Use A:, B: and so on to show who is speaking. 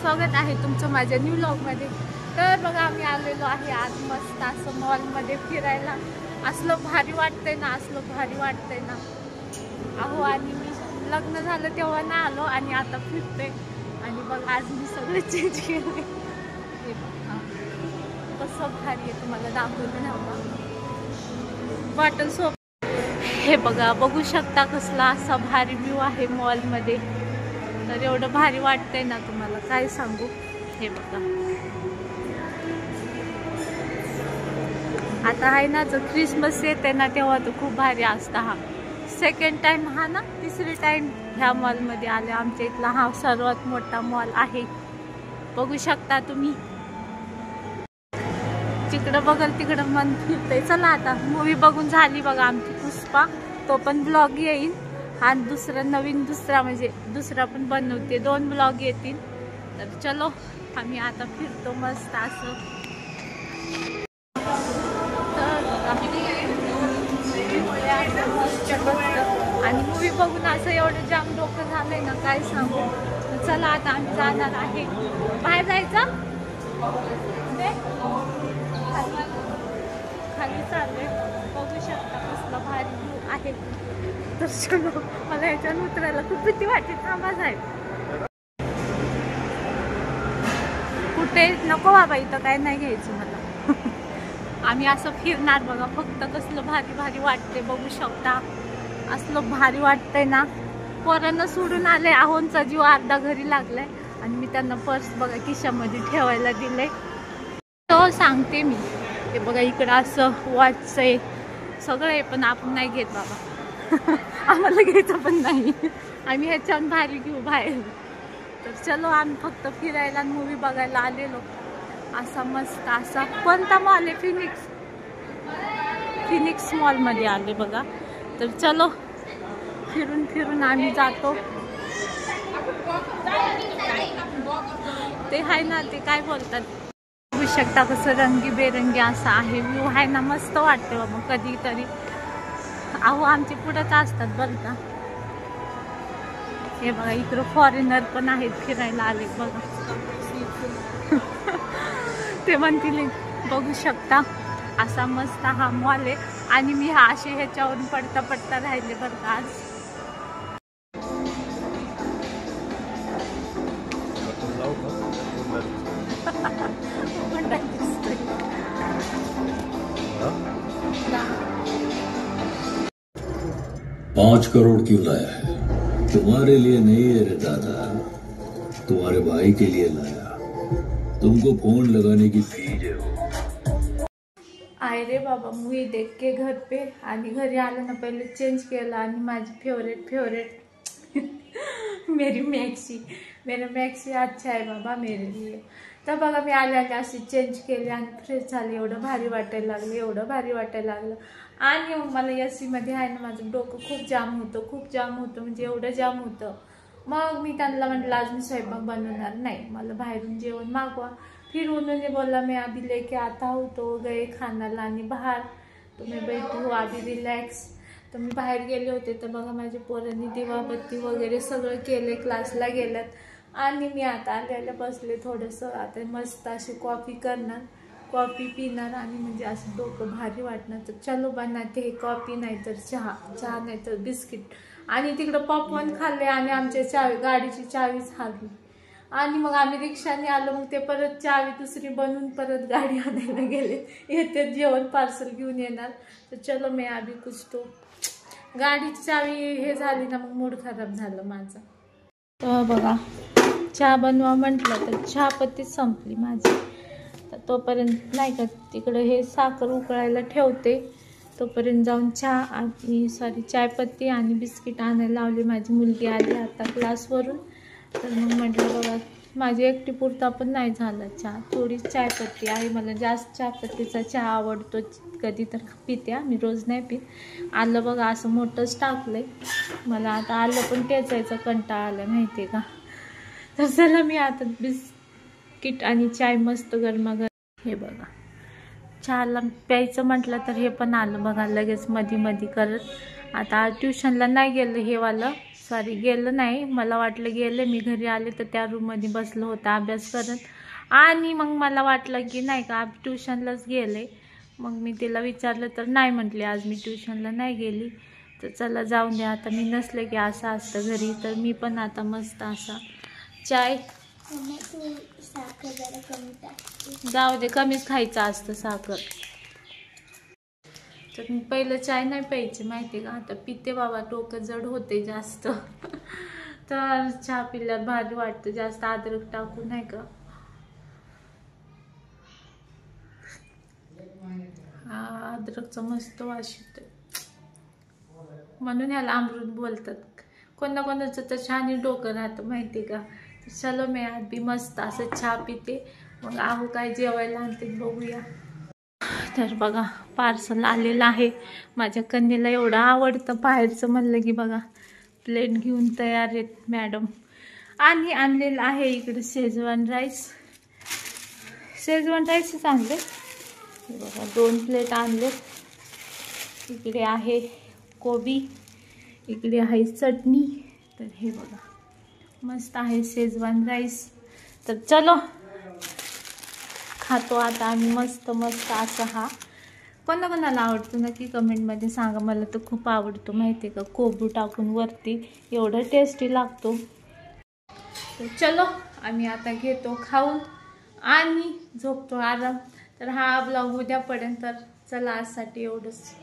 A: स्वागत आहे तुमचं माझ्या न्यू व्लॉगमध्ये। तर बघा आम्ही आलेलो आहे आज मस्त असं मॉलमध्ये फिरायला। असलं भारी वाटतंय ना, असलं भारी वाटतंय ना। अहो आणि मी लग्न झालं तेव्हा ना आलो आणि आता फिरते आणि बघा आज मी सगळे चेंज केले। हे बघा कसं भारी आहे, तुम्हाला दाखवते ना बॉटल सोप। हे बघा बघू शकता कसला असा भारी व्ह्यू आहे मॉलमध्ये। तर एवढं भारी वाटतंय ना तुम्हाला काय सांगू। हे बघा आता आहे ना, जर क्रिसमस येते ना तेव्हा तर खूप भारी असतं। हा सेकंड टाइम हा ना, तिसरी टाइम ह्या मॉलमध्ये आले। आमच्या इथला हा सर्वात मोठा मॉल आहे, बघू शकता तुम्ही। जिकडं बघल तिकडं मन फिरतंय। चला आता मूवी बघून झाली बघा आमची पुष्पा, तो पण ब्लॉग येईल आणि दुसरा नवीन म्हणजे दुसरा पण बनवते, 2 ब्लॉग येतील। तर चलो आम्ही आता फिरतो मस्त असं। आणि मूवी बघून असं एवढं जाम डोकं झालंय ना काय सांगू। चला आता आम्ही जाणार आहे, बाहेर जायचं खाली चाललंय, बघू शकता कसला भारी व्ह्यू आहे। तर चलो मला याच्यावर उतरायला खूप भीती वाटते, थांबा जाईल कुठे नको बाबा, इथं काय नाही घ्यायचं मला। आम्ही असं फिरणार बघा, फक्त कसलं भारी भारी वाटते बघू शकता। असलं भारी वाटतंय ना, पोरांना सोडून आले, आहोंचा जीव अर्धा घरी लागलाय आणि मी त्यांना पर्स बघा खिशामध्ये ठेवायला दिले। तो सांगते मी, हे बघा इकडं असं वॉच आहे सगळं आहे, पण आपण नाही घेत बाबा। आम्हाला घ्यायचं पण नाही, आम्ही ह्याच्यावर भारी घेऊ बाहेर। तर चलो आम्ही फक्त फिरायला मूवी बघायला आलेलो। असा मस्त असा कोणता मॉल आहे, फिनिक्स मॉलमध्ये आले बघा। तर चलो फिरून फिरून आम्ही जातो। ते आहे ना, ते काय बोलतात, बघू शकता कसं रंगीबेरंगी असं आहे व्ह्यू आहे ना, मस्त वाटते बाबा कधीतरी। अहो आमचे पुढंच असतात बरं का। हे बघा इकडं फॉरेनर पण आहेत फिरायला आले बघा। ते म्हणतील बघू शकता असा मस्त हा मॉल आहे आणि मी हा असे ह्याच्यावरून पडता पडता राहिले बरं का आज।
B: $5 करोड़ क्यों लाया है? तुम्हारे लिए नहीं है रे दादा, तुम्हारे भाई के लिए लाया। तुमको फोन लगाने की फीस है वो।
A: आए रे बाबा मूवी देख के घर पे, आणि घरी आलं ना पहिले चेंज केला आणि माझी फेवरेट मेरी मैक्सी अच्छा है बाबा मेरे लिए। तर बघा मी आले अशी चेंज केली आणि फ्रेश झाली, एवढं भारी वाटायला लागलं। आणि मला एसी मध्ये आहे ना, माझं डोकं खूप जाम होतं म्हणजे एवढं जाम होतं। मग मी त्यांना म्हटलं आज मी स्वयंपाक बनवणार नाही, मला बाहेरून जेवण मागवा। फिर उन्होंने बोला मैं अभी लेके आता हूँ, तो गए खाना लाने बाहर, तो मैं बैठी हूँ अभी रिलॅक्स। तर मी बाहेर गेले होते तर बघा माझ्या पोरांनी दिवाबत्ती वगैरे सगळं केले, क्लासला गेल्यात आणि मी आता आल्याला बसले थोडंसं। आता मस्त अशी कॉफी करणार, कॉफी पिणार आणि म्हणजे असं डोकं भारी वाटणार। तर चलो बनाते हे कॉफी नाही तर चहा नाही तर बिस्किट। आणि तिकडं पॉपकॉर्न खाल्ले आणि आमच्या गाडीची चावीच हरली आणि मग आम्ही रिक्षाने आलो। मग ते परत चावी दुसरी बनवून परत गाडी आणायला गेले, येते जेवण पार्सल घेऊन येणार। तर चलो मी अभी कुछ तो गाडीची चावी हे झाली ना, मग मूड खराब झालं माझं। तर बघा चहा बनवा म्हटलं तर चहा पत्ती संपली माझी। तर तोपर्यंत नाही का तिकडं हे साखर उकळायला ठेवते, तोपर्यंत जाऊन चहा आणि चायपत्ती आणि बिस्किट आणायला लावली। माझी मुलगी आली आता क्लासवरून, तर मग म्हटलं बघा माझी एकटी पुरता पण नाही झाला चहा, थोडीच चायपत्ती आहे। मला जास्त चायपत्तीचा चहा आवडतो, कधी तर पिते, मी रोज नाही पित। आलं बघा असं मोठंच टाकलंय, मला आता आलं पण टेचायचा कंटाळा आला माहिती का। तर चला मी आता बिस्किट आणि चाय मस्त गरमागरम, हे बघा चहाला प्यायचं म्हटलं तर हे पण आलं बघा लगेच मधी करत। आता ट्युशनला नाही गेलं हे वालं, सॉरी गेलं नाही, मला वाटलं गेले. मी घरी आले तर त्या रूममध्ये बसलं होतं अभ्यास करत, आणि मग मला वाटलं की नाही का ट्युशनलाच गेले. मग मी तिला विचारलं तर नाही म्हटले आज मी ट्युशनला नाही गेली. तर चला जाऊन द्या, आता मी नसले की असं असतं घरी. तर मी पण आता मस्त असा चाय, जाऊ दे कमीच खायचं असतं साखर. तर मी पहिलं चाय नाही प्यायची माहिती का, आता पिते बाबा, डोकं जड होते जास्त. तर चहा पिल्यावर भारी वाटतं, जास्त अद्रक टाकू नाही का. हा अद्रकचा मस्त वास येतो, म्हणून ह्याला अमृत बोलतात. कोणाकोणाचं तर छान डोकं राहतं माहिती का. चलो मी आज बी मस्त असं चहा पिते, मग आहू काय जेवायला आणते बघूया. तर बघा पार्सल आलेलं आहे. माझ्या कन्येला एवढं आवडतं बाहेरचं म्हणलं की बघा प्लेट घेऊन तयार आहेत मॅडम. आणि आणलेलं आहे इकडे शेजवान राईस, शेजवान राईसच आणले बघा, 2 प्लेट आणले. इकडे आहे कोबी, इकडे आहे चटणी. तर हे बघा मस्त आहे शेजवान राईस. तर चलो खातो आता आम्ही मस्त मस्त असं. हा कोणाकोणाला आवडतो नक्की कमेंटमध्ये सांगा, मला तर खूप आवडतो माहिती आहे का, कोबू टाकून वरती एवढं टेस्टी लागतो. तर चलो आम्ही आता घेतो खाऊन आणि झोपतो आराम. तर हा ब्लॉग उद्या पडेल, तर चला आजसाठी एवढंच.